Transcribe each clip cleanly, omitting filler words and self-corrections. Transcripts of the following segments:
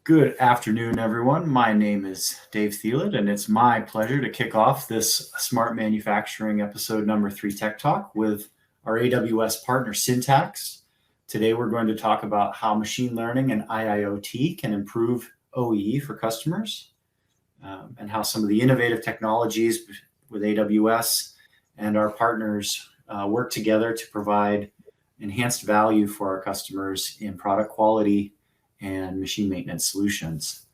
Good afternoon, everyone. My name is Dave Thielett, and it's my pleasure to kick off this Smart Manufacturing episode number 3 Tech Talk with our AWS partner, Syntax. Today, we're going to talk about how machine learning and IIoT can improve OEE for customers, and how some of the innovative technologies with AWS and our partners work together to provide enhanced value for our customers in product quality and machine maintenance solutions.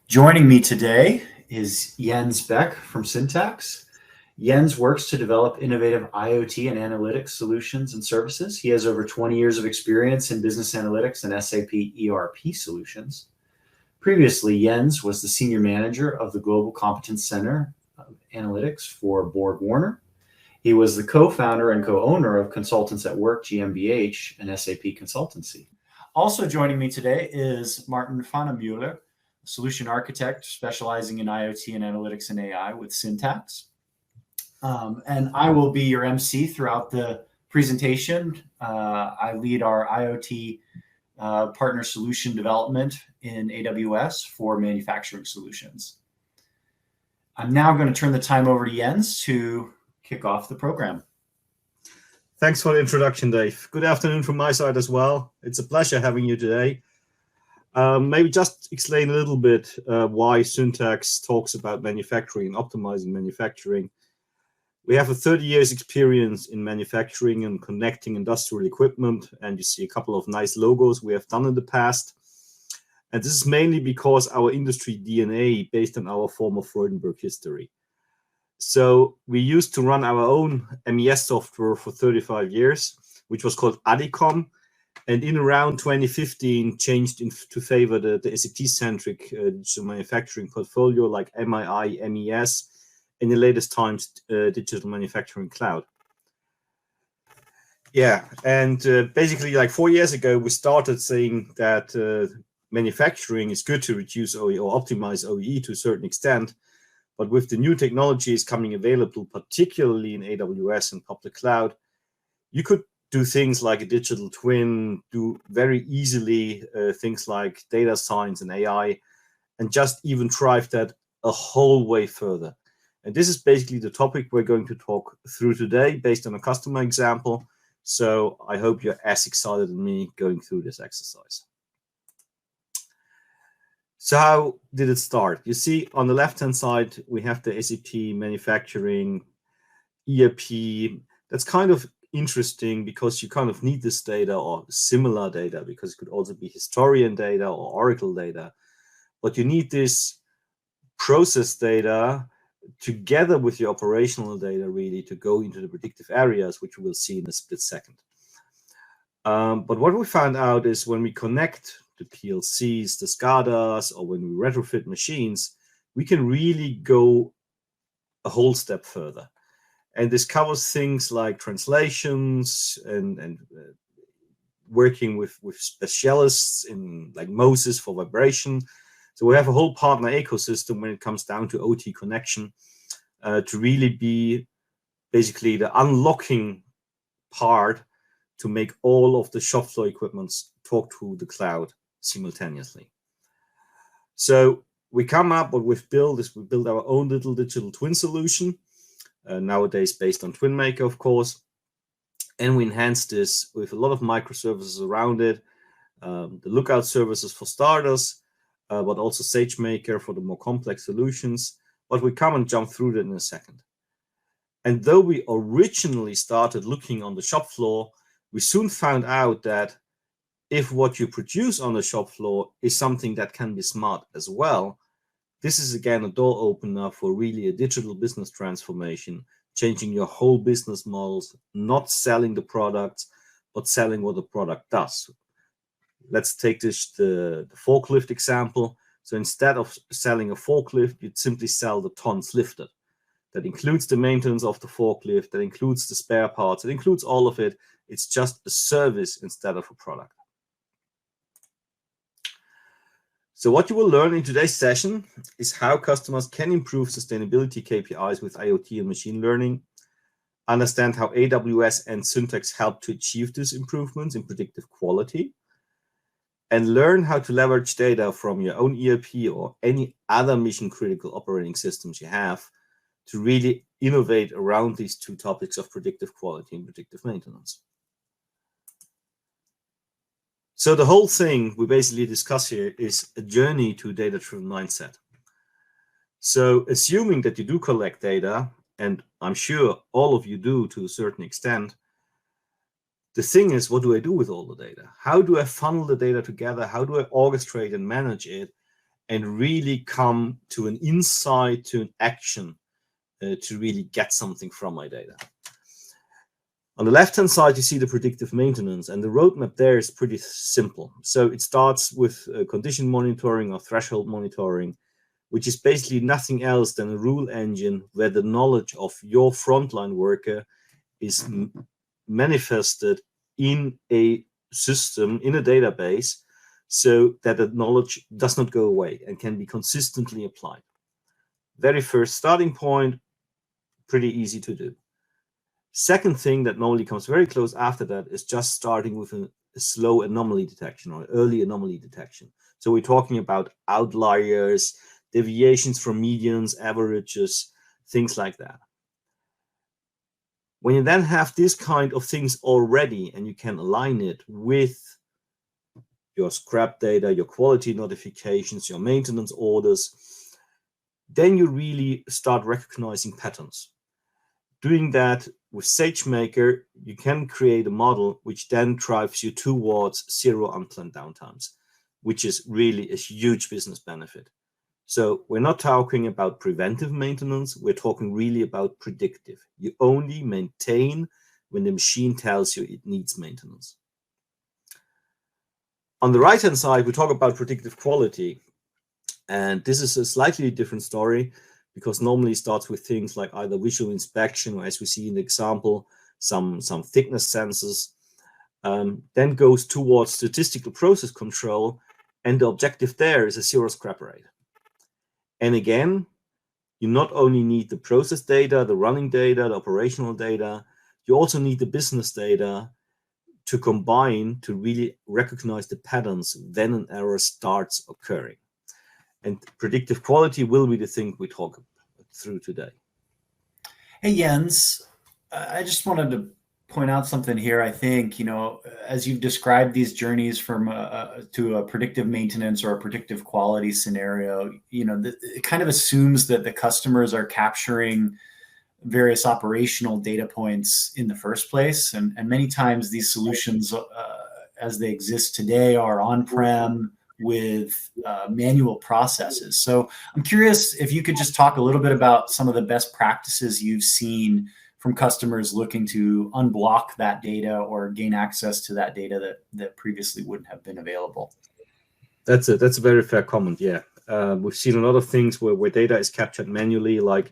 Joining me today is Jens Beck from Syntax. Jens works to develop innovative IoT and analytics solutions and services. He has over 20 years of experience in business analytics and SAP ERP solutions. Previously, Jens was the senior manager of the Global Competence Center of Analytics for Borg Warner. He was the co-founder and co-owner of Consultants at Work GmbH, an SAP consultancy. Also joining me today is Martin Vannemuller, solution architect specializing in IoT and analytics and AI with Syntax. And I will be your MC throughout the presentation. I lead our IoT partner solution development in AWS for manufacturing solutions. I'm now going to turn the time over to Jens to kick off the program. Thanks for the introduction, Dave. Good afternoon from my side as well. It's a pleasure having you today. Maybe just explain a little bit why Syntax talks about manufacturing and optimizing manufacturing. We have a 30 years experience in manufacturing and connecting industrial equipment, and you see a couple of nice logos we have done in the past. And this is mainly because our industry DNA based on our former Freudenberg history. So we used to run our own MES software for 35 years, which was called Adicom, and in around 2015 changed to favor the SAP-centric digital manufacturing portfolio like MII, MES, in the latest times digital manufacturing cloud. Yeah, and basically like 4 years ago, we started saying that manufacturing is good to reduce OEE or optimize OEE to a certain extent. But with the new technologies coming available, particularly in AWS and public cloud, you could do things like a digital twin, do very easily things like data science and AI, and just even drive that a whole way further. And this is basically the topic we're going to talk through today based on a customer example. So I hope you're as excited as me going through this exercise. So how did it start? You see on the left-hand side, we have the SAP manufacturing ERP. That's kind of interesting because you kind of need this data or similar data, because it could also be historian data or Oracle data. But you need this process data together with your operational data really to go into the predictive areas, which we will see in a split second. But what we found out is when we connect the PLCs, the SCADAs, or when we retrofit machines, we can really go a whole step further. And this covers things like translations and working with specialists in like Moses for vibration. So we have a whole partner ecosystem when it comes down to OT connection to really be basically the unlocking part to make all of the shop floor equipments talk to the cloud simultaneously. So we come up, what we've built is we build our own little digital twin solution, nowadays based on TwinMaker, of course, and we enhance this with a lot of microservices around it, the lookout services for starters, but also SageMaker for the more complex solutions. But we come and jump through that in a second. And though we originally started looking on the shop floor, we soon found out that if what you produce on the shop floor is something that can be smart as well, this is again a door opener for really a digital business transformation, changing your whole business models, not selling the products, but selling what the product does. Let's take the forklift example. So instead of selling a forklift, you'd simply sell the tons lifted. That includes the maintenance of the forklift, that includes the spare parts, it includes all of it. It's just a service instead of a product. So what you will learn in today's session is how customers can improve sustainability KPIs with IoT and machine learning, understand how AWS and Syntax help to achieve these improvements in predictive quality, and learn how to leverage data from your own ERP or any other mission-critical operating systems you have to really innovate around these two topics of predictive quality and predictive maintenance. So the whole thing we basically discuss here is a journey to a data-driven mindset. So assuming that you do collect data, and I'm sure all of you do to a certain extent, the thing is, what do I do with all the data? How do I funnel the data together? How do I orchestrate and manage it and really come to an insight, to an action to really get something from my data? On the left-hand side, you see the predictive maintenance, and the roadmap there is pretty simple. So it starts with condition monitoring or threshold monitoring, which is basically nothing else than a rule engine where the knowledge of your frontline worker is manifested in a system, in a database, so that the knowledge does not go away and can be consistently applied. Very first starting point, pretty easy to do. Second thing that normally comes very close after that is just starting with a slow anomaly detection or early anomaly detection. So we're talking about outliers, deviations from medians, averages, things like that. When you then have this kind of things already and you can align it with your scrap data, your quality notifications, your maintenance orders, then you really start recognizing patterns. Doing that with SageMaker, you can create a model which then drives you towards zero unplanned downtimes, which is really a huge business benefit. So we're not talking about preventive maintenance. We're talking really about predictive. You only maintain when the machine tells you it needs maintenance. On the right-hand side, we talk about predictive quality. And this is a slightly different story because normally it starts with things like either visual inspection or, as we see in the example, some thickness sensors, then goes towards statistical process control. And the objective there is a zero scrap rate. And again, you not only need the process data, the running data, the operational data, you also need the business data to combine to really recognize the patterns when an error starts occurring. And predictive quality will be the thing we talk through today. Hey, Jens, I just wanted to point out something here. I think, as you've described these journeys from to a predictive maintenance or a predictive quality scenario, it kind of assumes that the customers are capturing various operational data points in the first place. And many times these solutions, as they exist today, are on-prem with manual processes. So I'm curious if you could just talk a little bit about some of the best practices you've seen from customers looking to unblock that data or gain access to that data that previously wouldn't have been available. That's a very fair comment. Yeah, we've seen a lot of things where data is captured manually, like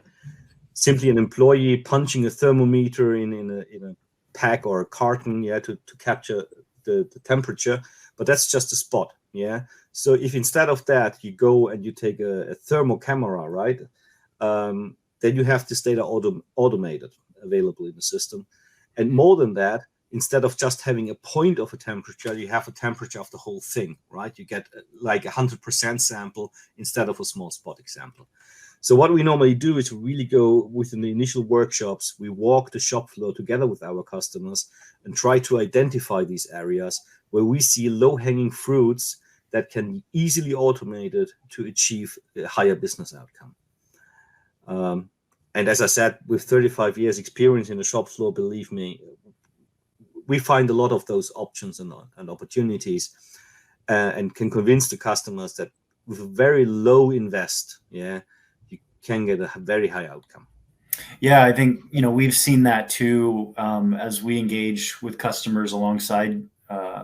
simply an employee punching a thermometer in a pack or a carton, to capture the temperature, but that's just a spot. Yeah. So if instead of that you go and you take a thermal camera, right, then you have this data automated, available in the system. And more than that, instead of just having a point of a temperature, you have a temperature of the whole thing, right? You get like 100% sample instead of a small spot example. So what we normally do is really go within the initial workshops, we walk the shop floor together with our customers and try to identify these areas where we see low-hanging fruits that can be easily automated to achieve a higher business outcome. And as I said, with 35 years experience in the shop floor, believe me, we find a lot of those options and opportunities and can convince the customers that with a very low invest, you can get a very high outcome. Yeah, I think, we've seen that too, as we engage with customers alongside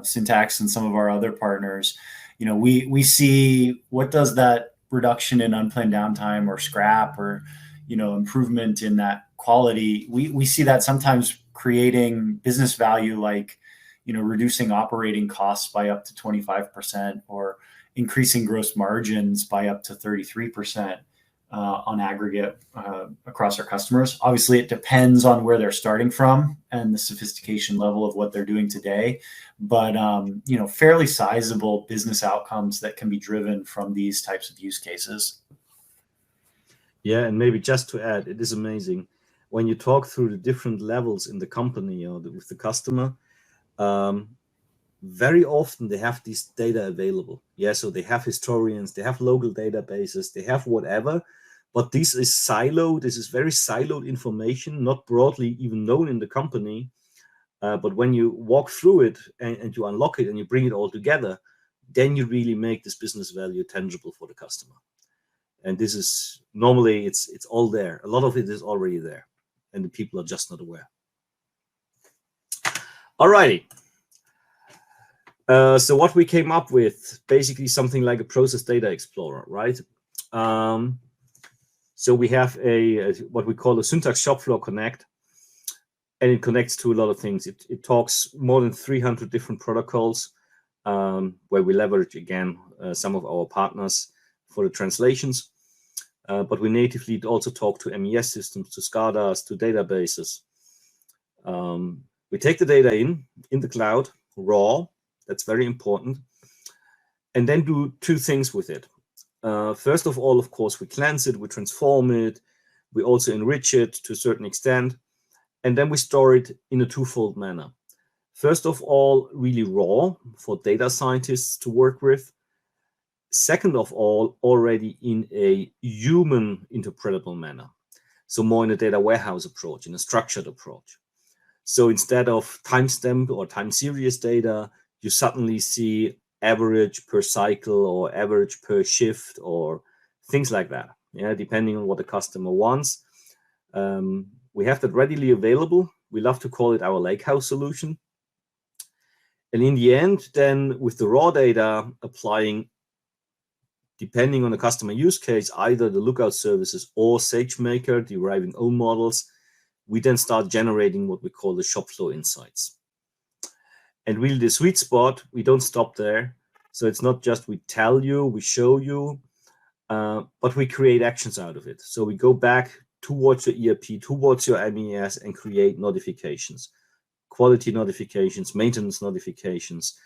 Syntax and some of our other partners. We see what does that reduction in unplanned downtime or scrap or, improvement in that quality. We see that sometimes creating business value, like, reducing operating costs by up to 25%, or increasing gross margins by up to 33% on aggregate across our customers. Obviously, it depends on where they're starting from and the sophistication level of what they're doing today, but fairly sizable business outcomes that can be driven from these types of use cases. Yeah, and maybe just to add, it is amazing when you talk through the different levels in the company or with the customer. Very often they have this data available. Yeah, so they have historians, they have local databases, they have whatever, but this is siloed. This is very siloed information, not broadly even known in the company. But when you walk through it and you unlock it and you bring it all together, then you really make this business value tangible for the customer. And this is normally it's all there. A lot of it is already there, and the people are just not aware. All righty. So what we came up with, basically something like a process data explorer, right? So we have what we call a Suntex shop floor connect, and it connects to a lot of things. It talks more than 300 different protocols, where we leverage again some of our partners for the translations. But we natively also talk to MES systems, to SCADAs, to databases. We take the data in the cloud, raw. That's very important. And then do two things with it. First of all, of course, we cleanse it, we transform it, we also enrich it to a certain extent, and then we store it in a twofold manner. First of all, really raw for data scientists to work with. Second of all, already in a human interpretable manner. So more in a data warehouse approach, in a structured approach. So instead of timestamp or time series data, you suddenly see average per cycle or average per shift or things like that, yeah, depending on what the customer wants. We have that readily available. We love to call it our lakehouse solution. And in the end, then with the raw data applying, depending on the customer use case, either the lookout services or SageMaker deriving own models, we then start generating what we call the shop floor insights. And really the sweet spot, we don't stop there. So it's not just we tell you, we show you, but we create actions out of it. So we go back towards your ERP, towards your MES, and create notifications, quality notifications, maintenance notifications,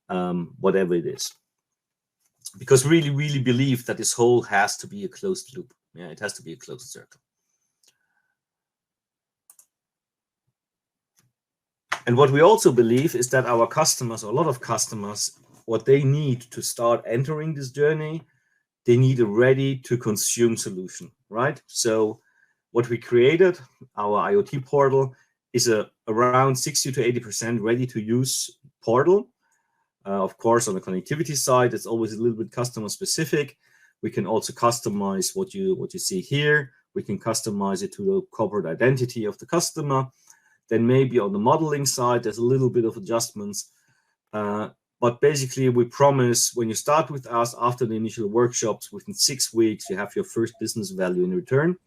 whatever it is. Because we really believe that this whole has to be a closed loop. Yeah, it has to be a closed circle. And what we also believe is that our customers, or a lot of customers, what they need to start entering this journey, they need a ready-to-consume solution, right? So what we created, our IoT portal, is around 60 to 80% ready-to-use portal. Of course, on the connectivity side, it's always a little bit customer-specific. We can also customize what you see here. We can customize it to the corporate identity of the customer. Then maybe on the modeling side, there's a little bit of adjustments. But basically, we promise when you start with us after the initial workshops, within 6 weeks, you have your first business value in return.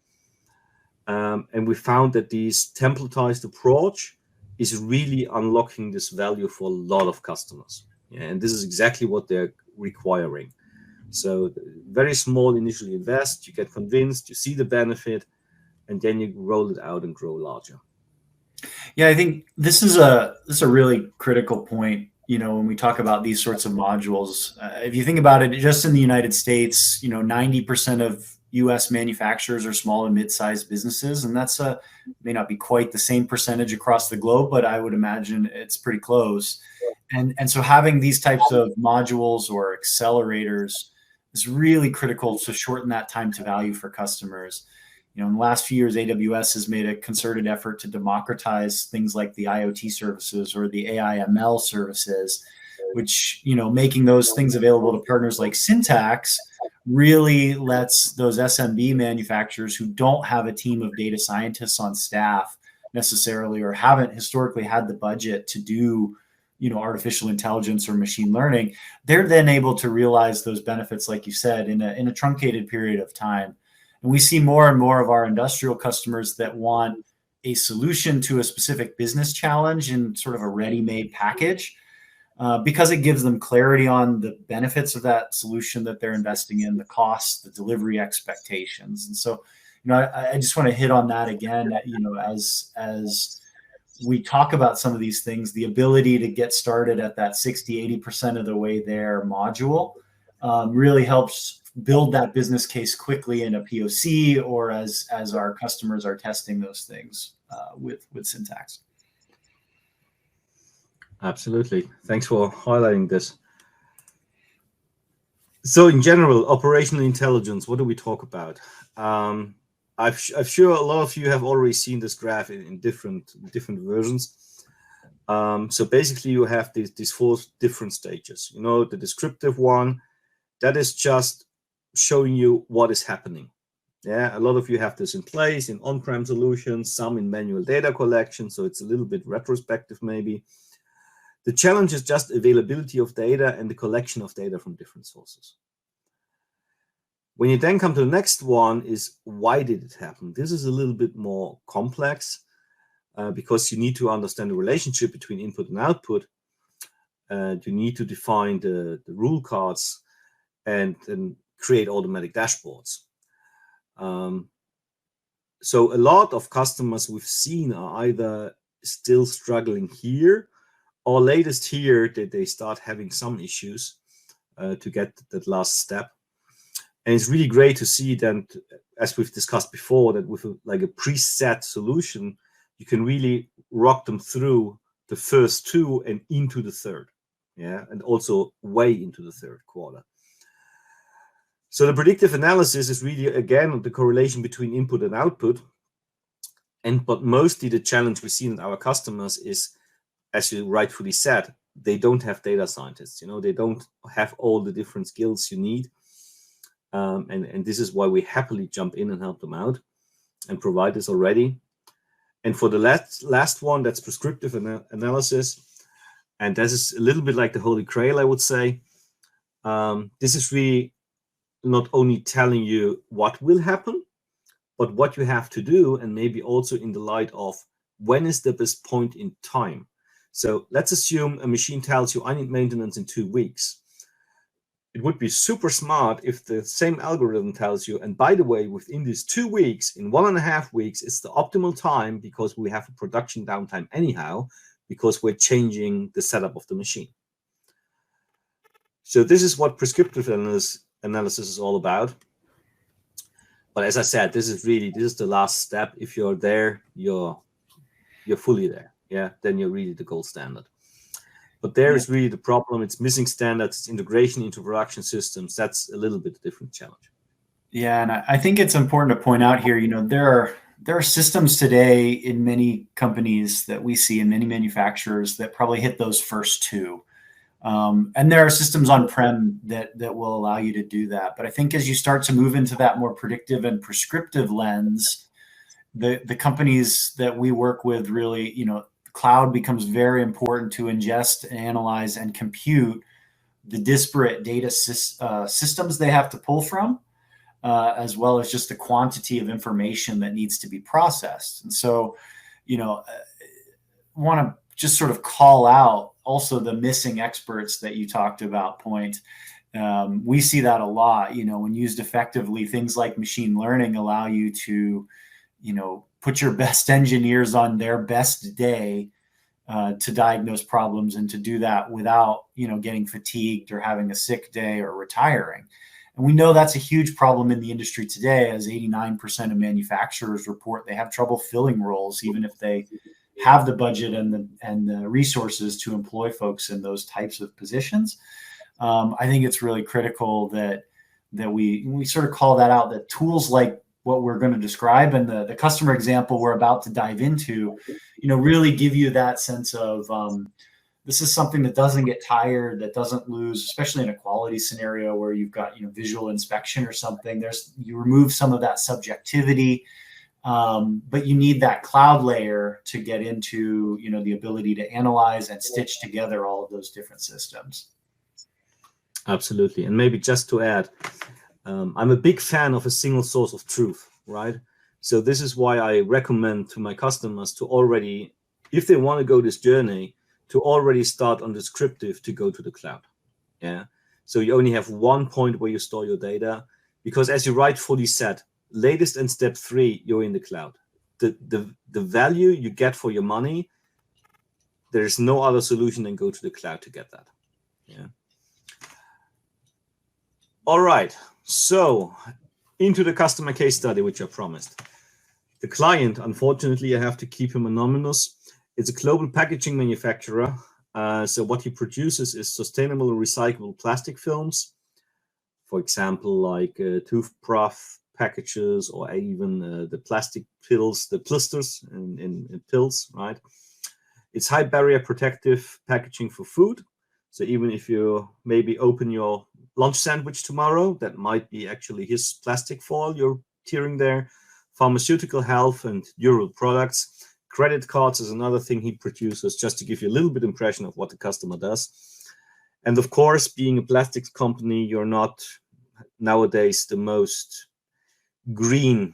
And we found that this templatized approach is really unlocking this value for a lot of customers. Yeah, and this is exactly what they're requiring. So very small initially invest, you get convinced, you see the benefit, and then you roll it out and grow larger. Yeah, I think this is a really critical point. When we talk about these sorts of modules, if you think about it, just in the United States, 90% of U.S. manufacturers are small and mid-sized businesses, and that's may not be quite the same percentage across the globe, but I would imagine it's pretty close. And so having these types of modules or accelerators is really critical to shorten that time to value for customers. In the last few years, AWS has made a concerted effort to democratize things like the IoT services or the AI/ML services, which, making those things available to partners like Syntax really lets those SMB manufacturers who don't have a team of data scientists on staff necessarily, or haven't historically had the budget to do, artificial intelligence or machine learning, they're then able to realize those benefits, like you said, in a truncated period of time. And we see more and more of our industrial customers that want a solution to a specific business challenge in sort of a ready-made package. because it gives them clarity on the benefits of that solution that they're investing in, the costs, the delivery expectations. And so, I just want to hit on that again, as we talk about some of these things, the ability to get started at that 60-80% of the way there module really helps build that business case quickly in a POC, or as our customers are testing those things with Syntax. Absolutely. Thanks for highlighting this. So in general, operational intelligence, what do we talk about? I'm sure a lot of you have already seen this graph in different versions. So basically you have these 4 different stages. The descriptive one, that is just showing you what is happening. Yeah, a lot of you have this in place in on-prem solutions, some in manual data collection, so it's a little bit retrospective maybe. The challenge is just availability of data and the collection of data from different sources. When you then come to the next one is, why did it happen? This is a little bit more complex because you need to understand the relationship between input and output. You need to define the rule cards and create automatic dashboards. So a lot of customers we've seen are either still struggling here, or latest here that they start having some issues to get that last step. And it's really great to see that, as we've discussed before, that with a preset solution, you can really rock them through the first 2 and into the third, and also way into the third quarter. So the predictive analysis is really, again, the correlation between input and output. But mostly the challenge we see in our customers is, as you rightfully said, they don't have data scientists. They don't have all the different skills you need. And this is why we happily jump in and help them out and provide this already. And for the last one, that's prescriptive analysis. And this is a little bit like the Holy Grail, I would say. This is really not only telling you what will happen, but what you have to do, and maybe also in the light of when is the best point in time. So let's assume a machine tells you, I need maintenance in 2 weeks. It would be super smart if the same algorithm tells you, and by the way, within these 2 weeks, in 1.5 weeks, it's the optimal time because we have a production downtime anyhow, because we're changing the setup of the machine. So this is what prescriptive analysis is all about. But as I said, this is the last step. If you're there, you're fully there. Then you're really the gold standard. But there is really the problem. It's missing standards, it's integration into production systems. That's a little bit different challenge. Yeah, and I think it's important to point out here, there are systems today in many companies that we see, in many manufacturers, that probably hit those first 2. And there are systems on-prem that will allow you to do that. But I think as you start to move into that more predictive and prescriptive lens, the companies that we work with really, cloud becomes very important to ingest, analyze, and compute the disparate data systems they have to pull from, as well as just the quantity of information that needs to be processed. And so, want to just sort of call out also the missing experts that you talked about point. We see that a lot, when used effectively. Things like machine learning allow you to, put your best engineers on their best day to diagnose problems, and to do that without, getting fatigued or having a sick day or retiring. And we know that's a huge problem in the industry today, as 89% of manufacturers report they have trouble filling roles, even if they have the budget and the resources to employ folks in those types of positions. I think it's really critical that we sort of call that out, that tools like what we're going to describe and the customer example we're about to dive into, really give you that sense of this is something that doesn't get tired, that doesn't lose, especially in a quality scenario where you've got visual inspection or something. You remove some of that subjectivity, but you need that cloud layer to get into the ability to analyze and stitch together all of those different systems. Absolutely. And maybe just to add, I'm a big fan of a single source of truth, right? So this is why I recommend to my customers to already, if they want to go this journey, to already start on descriptive to go to the cloud. Yeah. So you only have one point where you store your data, because as you rightfully said, latest in step 3, you're in the cloud. The value you get for your money, there's no other solution than go to the cloud to get that. Yeah. All right. So into the customer case study, which I promised. The client, unfortunately, I have to keep him anonymous. It's a global packaging manufacturer. So what he produces is sustainable and recyclable plastic films. For example, like toothbrush packages, or even the plastic pills, the blisters in pills, right? It's high barrier protective packaging for food. So even if you maybe open your lunch sandwich tomorrow, that might be actually his plastic foil you're tearing there. Pharmaceutical, health, and durable products. Credit cards is another thing he produces, just to give you a little bit impression of what the customer does. And of course, being a plastics company, you're not nowadays the most green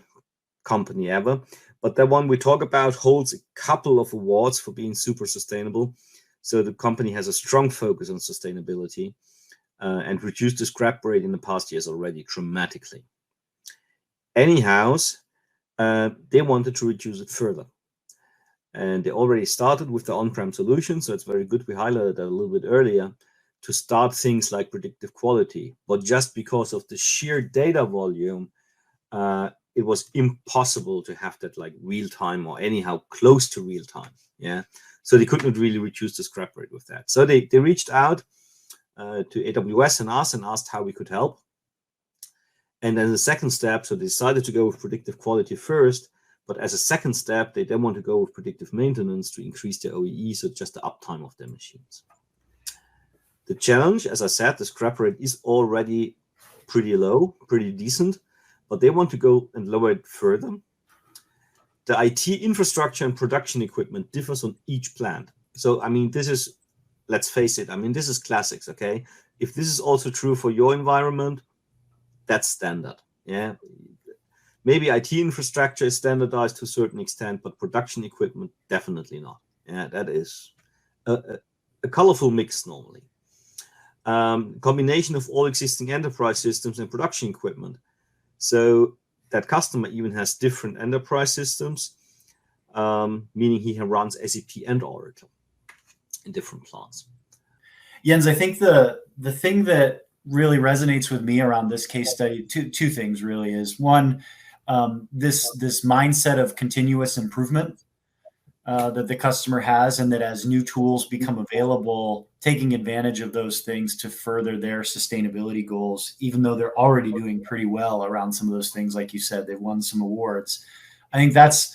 company ever. But the one we talk about holds a couple of awards for being super sustainable. So the company has a strong focus on sustainability and reduced the scrap rate in the past years already dramatically. Anyhow, they wanted to reduce it further. And they already started with the on-prem solution, so it's very good. We highlighted that a little bit earlier, to start things like predictive quality. But just because of the sheer data volume, it was impossible to have that like real time, or anyhow close to real time. Yeah, so they could not really reduce the scrap rate with that. So they reached out to AWS and us and asked how we could help. And then the second step, so they decided to go with predictive quality first, but as a second step, they then want to go with predictive maintenance to increase their OEE, so just the uptime of their machines. The challenge, as I said, the scrap rate is already pretty low, pretty decent, but they want to go and lower it further. The IT infrastructure and production equipment differs on each plant. So, I mean, this is, let's face it, I mean, this is classics, okay? If this is also true for your environment, that's standard, yeah? Maybe IT infrastructure is standardized to a certain extent, but production equipment, definitely not. Yeah, that is a colorful mix normally. Combination of all existing enterprise systems and production equipment. So that customer even has different enterprise systems, meaning he runs SAP and Oracle in different plants. Jens, I think the thing that really resonates with me around this case study, two things really, is one, this mindset of continuous improvement that the customer has, and that as new tools become available, taking advantage of those things to further their sustainability goals, even though they're already doing pretty well around some of those things. Like you said, they've won some awards. I think that's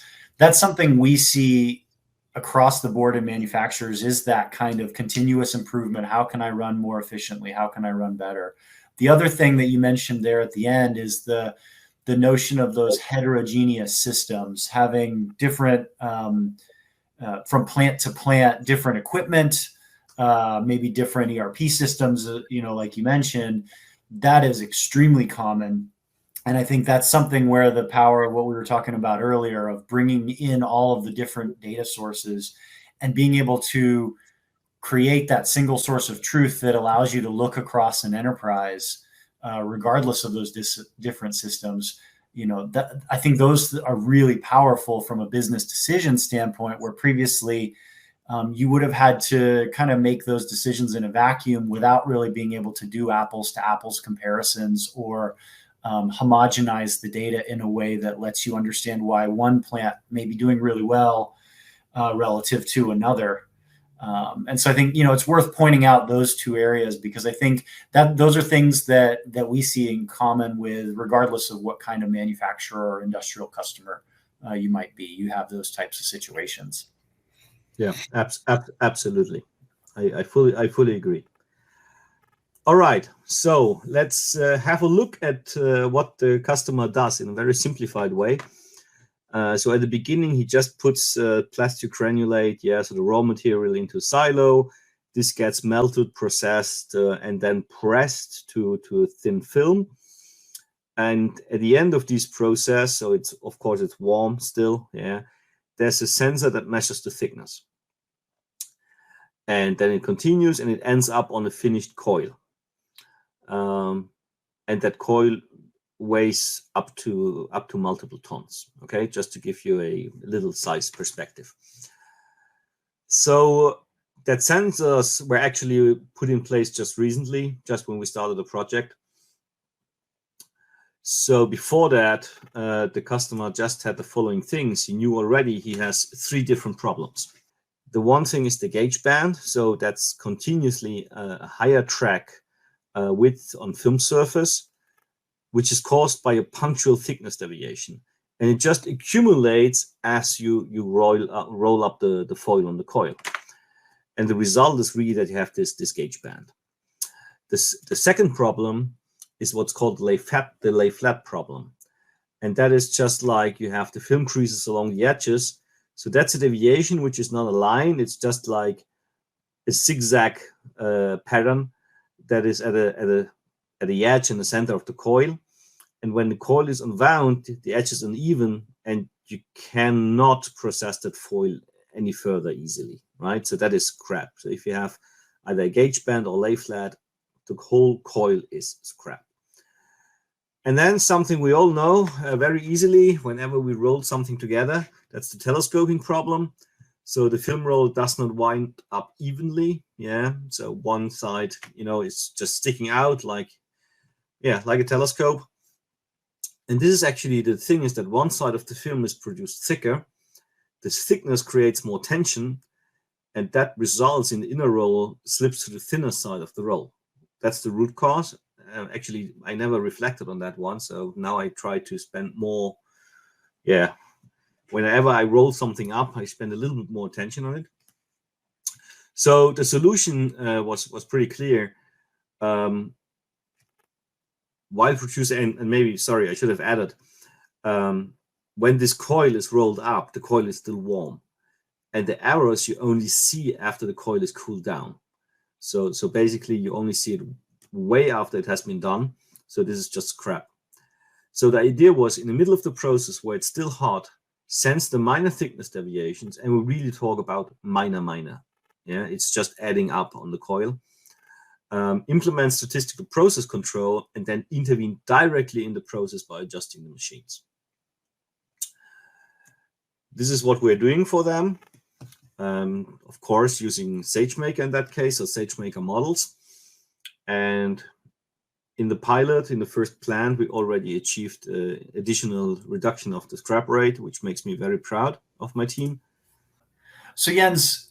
something we see across the board in manufacturers, is that kind of continuous improvement. How can I run more efficiently? How can I run better? The other thing that you mentioned there at the end is the notion of those heterogeneous systems, having different, from plant to plant, different equipment, maybe different ERP systems, like you mentioned. That is extremely common. And I think that's something where the power of what we were talking about earlier, of bringing in all of the different data sources and being able to create that single source of truth that allows you to look across an enterprise, regardless of those different systems. I think those are really powerful from a business decision standpoint, where previously you would have had to kind of make those decisions in a vacuum without really being able to do apples to apples comparisons, or homogenize the data in a way that lets you understand why one plant may be doing really well relative to another. And so I think, it's worth pointing out those two areas, because I think that those are things that we see in common with, regardless of what kind of manufacturer or industrial customer you might be. You have those types of situations. Yeah, absolutely. I fully agree. All right, so let's have a look at what the customer does in a very simplified way. So at the beginning, he just puts plastic granulate, so the raw material, into a silo. This gets melted, processed, and then pressed to a thin film. And at the end of this process, so it's warm still, there's a sensor that measures the thickness. and then it continues and it ends up on a finished coil. And that coil weighs up to multiple tons. Okay, just to give you a little size perspective. So that sensors were actually put in place just recently, just when we started the project. So before that, the customer just had the following things. He knew already he has 3 different problems. The one thing is the gauge band. So that's continuously a higher track width on film surface, which is caused by a punctual thickness deviation. And it just accumulates as you roll up the foil on the coil. And the result is really that you have this gauge band. The second problem is what's called the lay flat problem. And that is just like you have the film creases along the edges. So that's a deviation which is not a line. It's just like a zigzag pattern that is at the edge in the center of the coil. And when the coil is unwound, the edge is uneven and you cannot process that foil any further easily, right? So that is scrap. So if you have either a gauge band or lay flat, the whole coil is scrap. And then something we all know very easily whenever we roll something together, that's the telescoping problem. So the film roll does not wind up evenly. Yeah. So one side, is just sticking out like a telescope. And this is actually the thing, is that one side of the film is produced thicker. This thickness creates more tension, and that results in the inner roll slips to the thinner side of the roll. That's the root cause. Actually, I never reflected on that one. So now I try to spend more. Yeah. Whenever I roll something up, I spend a little bit more attention on it. So the solution was pretty clear. While producer, and maybe, sorry, I should have added, when this coil is rolled up, the coil is still warm. And the errors you only see after the coil is cooled down. So basically, you only see it way after it has been done. So this is just scrap. So the idea was, in the middle of the process where it's still hot, sense the minor thickness deviations, and we really talk about minor. Yeah, it's just adding up on the coil. Implement statistical process control, and then intervene directly in the process by adjusting the machines. This is what we're doing for them. Of course, using SageMaker in that case, or SageMaker models. And in the pilot, in the first plant, we already achieved additional reduction of the scrap rate, which makes me very proud of my team. So Jens,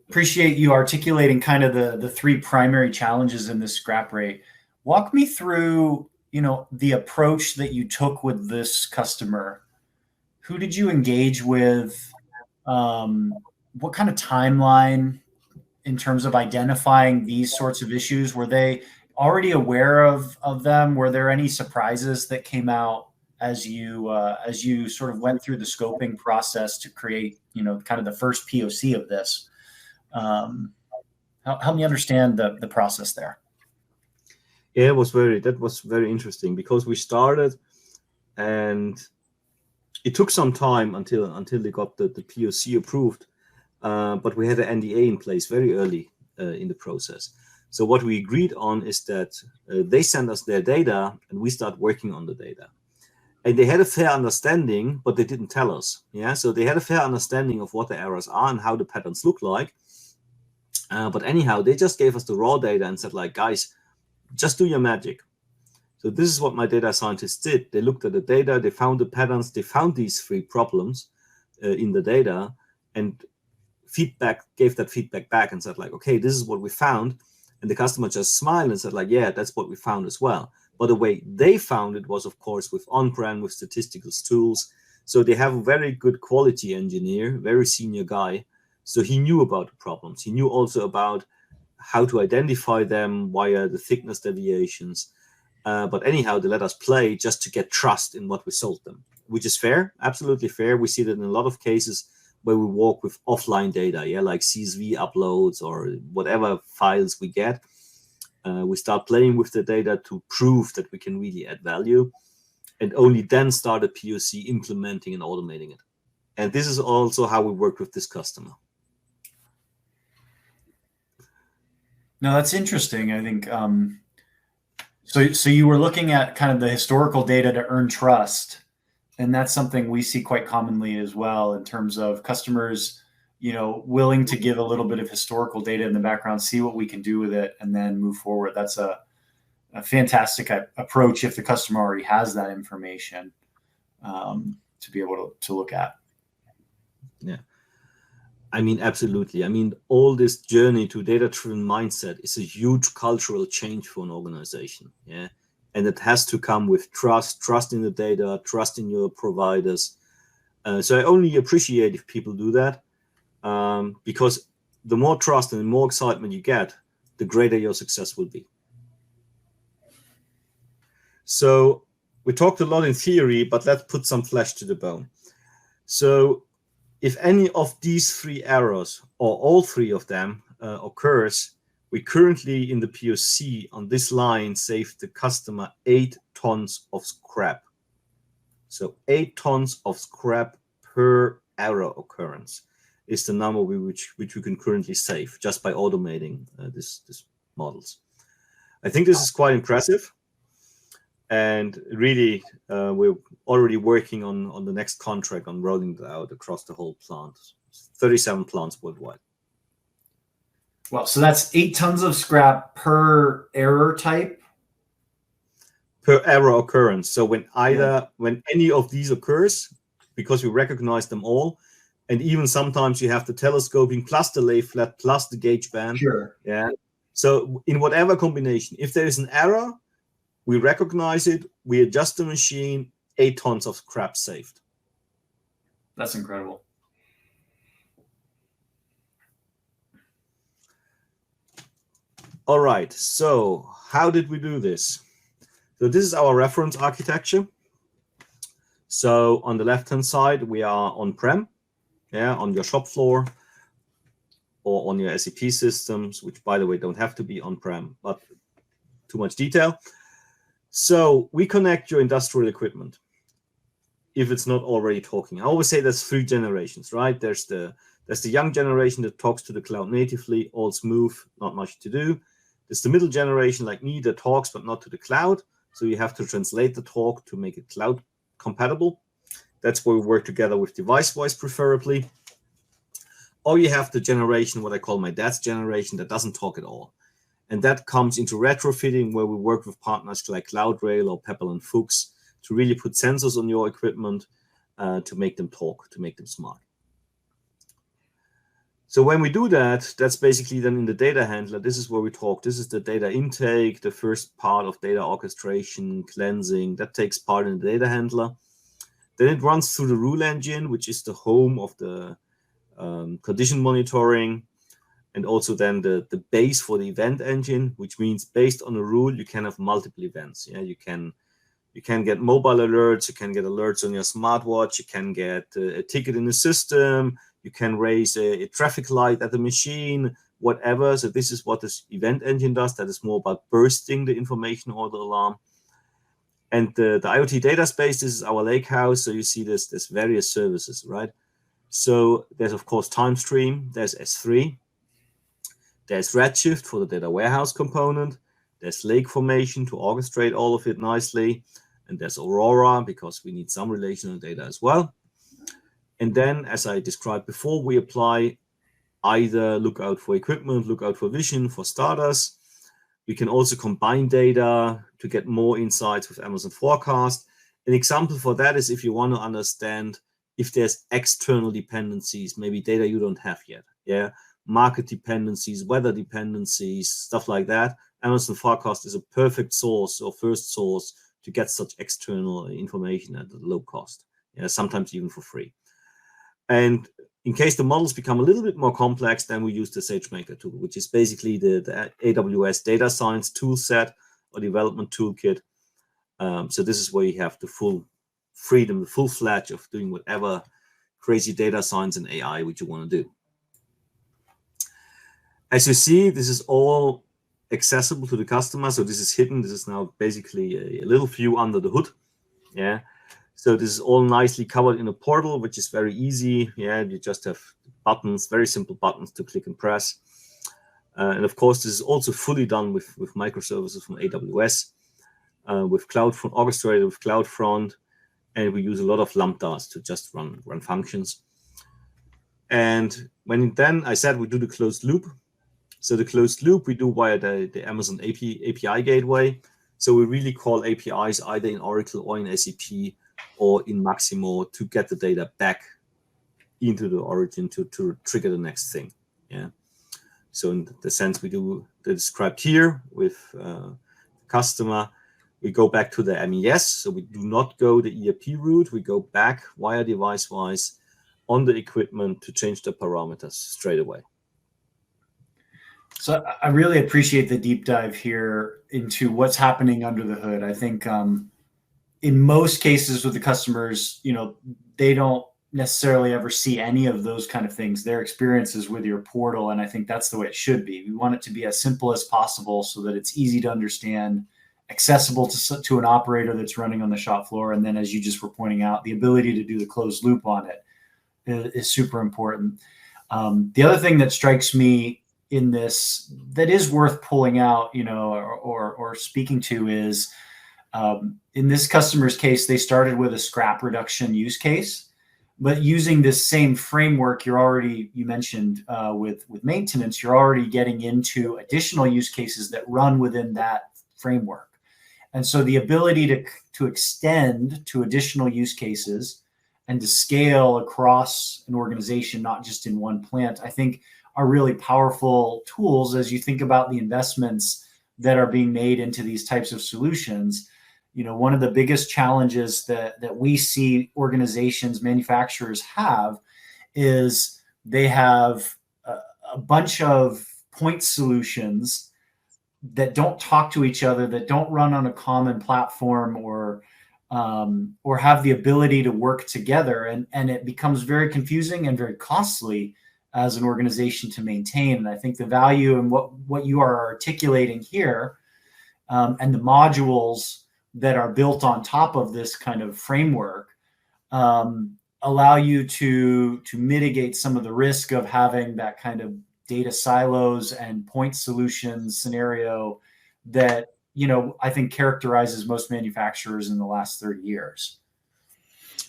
appreciate you articulating kind of the 3 primary challenges in this scrap rate. Walk me through, the approach that you took with this customer. Who did you engage with? What kind of timeline in terms of identifying these sorts of issues? Were they already aware of them? Were there any surprises that came out as you sort of went through the scoping process to create, kind of the first POC of this? Help me understand the process there. Yeah, that was very interesting, because we started and it took some time until they got the POC approved. But we had an NDA in place very early in the process. So what we agreed on is that they send us their data and we start working on the data. And they had a fair understanding, but they didn't tell us. Yeah, so they had a fair understanding of what the errors are and how the patterns look like. But anyhow, they just gave us the raw data and said, like, guys, just do your magic. So this is what my data scientists did. They looked at the data, they found the patterns, they found these 3 problems in the data, and gave that feedback back and said, like, okay, this is what we found. And the customer just smiled and said, like, yeah, that's what we found as well. But the way they found it was, of course, with on-prem, with statistical tools. So they have a very good quality engineer, very senior guy. So he knew about the problems. He knew also about how to identify them via the thickness deviations. But anyhow, they let us play just to get trust in what we sold them, which is fair, absolutely fair. We see that in a lot of cases where we work with offline data, like CSV uploads or whatever files we get. We start playing with the data to prove that we can really add value, and only then start a POC implementing and automating it. And this is also how we work with this customer. No, that's interesting. I think so you were looking at kind of the historical data to earn trust, and that's something we see quite commonly as well in terms of customers, willing to give a little bit of historical data in the background, see what we can do with it, and then move forward. That's a fantastic approach if the customer already has that information to be able to look at. Yeah. I mean, absolutely. I mean, all this journey to data-driven mindset is a huge cultural change for an organization. Yeah. And it has to come with trust in the data, trust in your providers. So I only appreciate if people do that, because the more trust and the more excitement you get, the greater your success will be. So we talked a lot in theory, but let's put some flesh to the bone. So if any of these three errors, or all three of them, occurs, we currently in the POC on this line saved the customer 8 tons of scrap. So 8 tons of scrap per error occurrence is the number which we can currently save just by automating this models. I think this is quite impressive. And really, we're already working on the next contract on rolling it out across the whole plant, 37 plants worldwide. Well, so that's 8 tons of scrap per error type? Per error occurrence. So when any of these occurs, because we recognize them all, and even sometimes you have the telescoping plus the lay flat plus the gauge band. Sure. Yeah. So in whatever combination, if there is an error, we recognize it, we adjust the machine, 8 tons of scrap saved. That's incredible. All right, so how did we do this? So this is our reference architecture. So on the left-hand side, we are on-prem, on your shop floor, or on your SAP systems, which by the way, don't have to be on-prem, but too much detail. So we connect your industrial equipment, if it's not already talking. I always say there's 3 generations, right? There's the young generation that talks to the cloud natively, all smooth, not much to do. There's the middle generation like me that talks, but not to the cloud. So you have to translate the talk to make it cloud compatible. That's where we work together with device voice preferably. Or you have the generation, what I call my dad's generation, that doesn't talk at all. And that comes into retrofitting, where we work with partners like CloudRail or Pebble and Fuchs to really put sensors on your equipment to make them talk, to make them smart. So when we do that, that's basically then in the data handler. This is where we talk. This is the data intake, the first part of data orchestration, cleansing. That takes part in the data handler. Then it runs through the rule engine, which is the home of the condition monitoring. And also then the base for the event engine, which means based on a rule, you can have multiple events. Yeah, you can get mobile alerts, you can get alerts on your smartwatch, you can get a ticket in the system, you can raise a traffic light at the machine, whatever. So this is what this event engine does. That is more about bursting the information or the alarm. And the IoT data space, this is our lake house. So you see there's various services, right? So there's of course time stream, there's S3. There's Redshift for the data warehouse component. There's Lake Formation to orchestrate all of it nicely. And there's Aurora because we need some relational data as well. And then, as I described before, we apply either lookout for equipment, lookout for vision for starters. We can also combine data to get more insights with Amazon Forecast. An example for that is if you want to understand if there's external dependencies, maybe data you don't have yet. Yeah. Market dependencies, weather dependencies, stuff like that. Amazon Forecast is a perfect source or first source to get such external information at a low cost, sometimes even for free. And in case the models become a little bit more complex, then we use the SageMaker tool, which is basically the AWS data science tool set or development toolkit. So this is where you have the full freedom, the full fledged of doing whatever crazy data science and AI which you want to do. As you see, this is all accessible to the customer. So this is hidden. This is now basically a little view under the hood. Yeah. So this is all nicely covered in a portal, which is very easy. Yeah. You just have buttons, very simple buttons to click and press. And of course, this is also fully done with microservices from AWS, with CloudFront, orchestrated with CloudFront, and we use a lot of lambdas to just run functions. And then I said we do the closed loop. So the closed loop we do via the Amazon API gateway. So we really call APIs either in Oracle or in SAP or in Maximo to get the data back into the origin to trigger the next thing. Yeah. So in the sense we do the described here with customer, we go back to the MES. So we do not go the ERP route. We go back via device-wise on the equipment to change the parameters straight away. So I really appreciate the deep dive here into what's happening under the hood. I think in most cases with the customers, they don't necessarily ever see any of those kind of things. Their experiences with your portal, and I think that's the way it should be. We want it to be as simple as possible so that it's easy to understand, accessible to an operator that's running on the shop floor. And then, as you just were pointing out, the ability to do the closed loop on it is super important. The other thing that strikes me in this that is worth pulling out, or speaking to is in this customer's case, they started with a scrap reduction use case, but using this same framework, you mentioned with maintenance, you're already getting into additional use cases that run within that framework. And so the ability to extend to additional use cases and to scale across an organization, not just in one plant, I think are really powerful tools as you think about the investments that are being made into these types of solutions. One of the biggest challenges that we see organizations, manufacturers have is they have a bunch of point solutions that don't talk to each other, that don't run on a common platform or have the ability to work together. And it becomes very confusing and very costly as an organization to maintain. And I think the value in what you are articulating here and the modules that are built on top of this kind of framework allow you to mitigate some of the risk of having that kind of data silos and point solutions scenario that, I think characterizes most manufacturers in the last 30 years.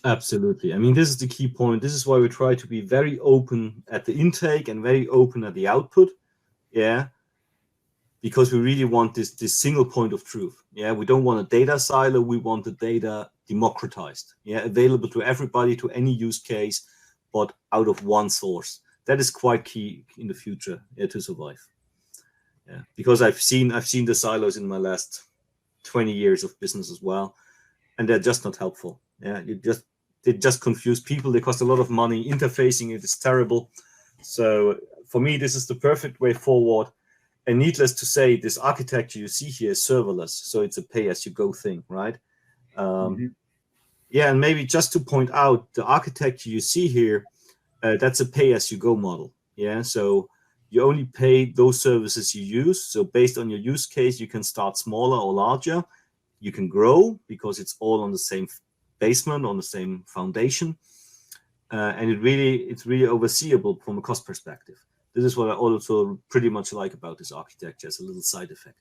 Absolutely. I mean, this is the key point. This is why we try to be very open at the intake and very open at the output. Yeah. Because we really want this single point of truth. Yeah. We don't want a data silo. We want the data democratized. Yeah. Available to everybody, to any use case, but out of one source. That is quite key in the future to survive. Yeah. Because I've seen the silos in my last 20 years of business as well, and they're just not helpful. Yeah. They just confuse people. They cost a lot of money. Interfacing it is terrible. So for me, this is the perfect way forward. And needless to say, this architecture you see here is serverless. So it's a pay-as-you-go thing, right? Yeah, and maybe just to point out, the architecture you see here, that's a pay-as-you-go model. Yeah, so you only pay those services you use. So based on your use case, you can start smaller or larger. You can grow because it's all on the same basement, on the same foundation. And it's really overseeable from a cost perspective. This is what I also pretty much like about this architecture as a little side effect.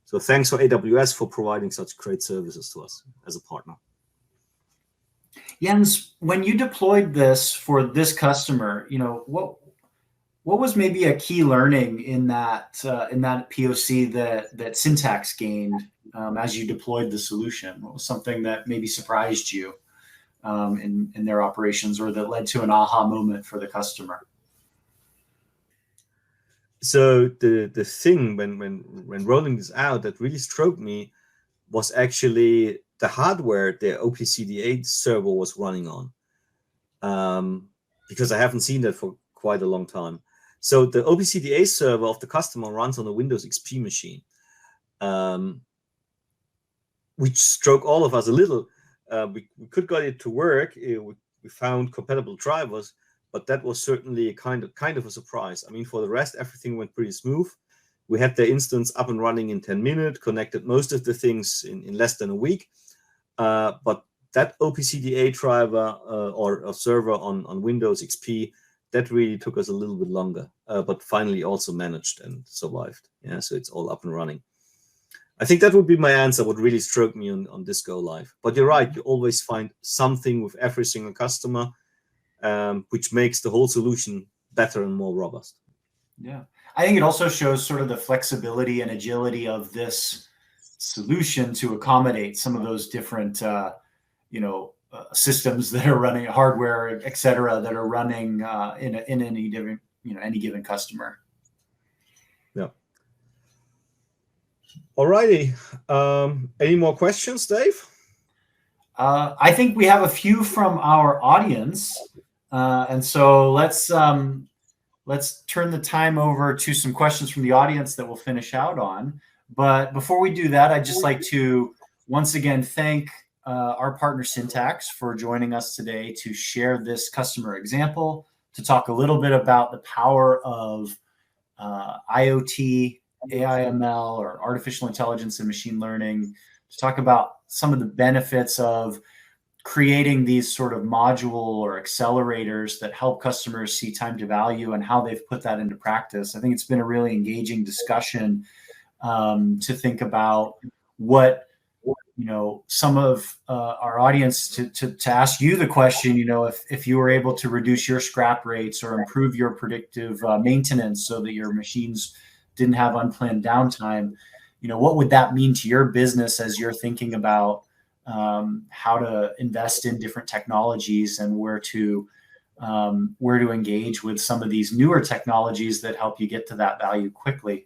So thanks for AWS for providing such great services to us as a partner. Jens, when you deployed this for this customer, what was maybe a key learning in that POC that Syntax gained as you deployed the solution? What was something that maybe surprised you in their operations, or that led to an aha moment for the customer? So the thing when rolling this out that really struck me was actually the hardware the OPCDA server was running on, because I haven't seen that for quite a long time. So the OPCDA server of the customer runs on a Windows XP machine, which struck all of us a little. We could get it to work. We found compatible drivers, but that was certainly kind of a surprise. I mean, for the rest, everything went pretty smooth. We had the instance up and running in 10 minutes, connected most of the things in less than a week. But that OPCDA driver or server on Windows XP that really took us a little bit longer, but finally also managed and survived. Yeah, so it's all up and running. I think that would be my answer, what really struck me on this go live. But you're right, you always find something with every single customer, which makes the whole solution better and more robust. Yeah, I think it also shows sort of the flexibility and agility of this solution to accommodate some of those different, systems that are running, hardware, et cetera, that are running in any different, any given customer. Yeah. Alrighty. Any more questions, Dave? I think we have a few from our audience, and so let's turn the time over to some questions from the audience that we'll finish out on. But before we do that, I'd just like to once again thank our partner Syntax for joining us today to share this customer example, to talk a little bit about the power of IoT, AI/ML, or artificial intelligence and machine learning, to talk about some of the benefits of creating these sort of module or accelerators that help customers see time to value and how they've put that into practice. I think it's been a really engaging discussion to think about what, some of our audience to ask you the question, if you were able to reduce your scrap rates or improve your predictive maintenance so that your machines didn't have unplanned downtime, what would that mean to your business as you're thinking about how to invest in different technologies and where to engage with some of these newer technologies that help you get to that value quickly.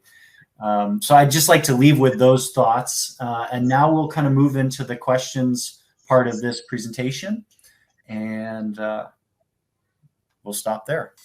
So I'd just like to leave with those thoughts. And now we'll kind of move into the questions part of this presentation, and we'll stop there.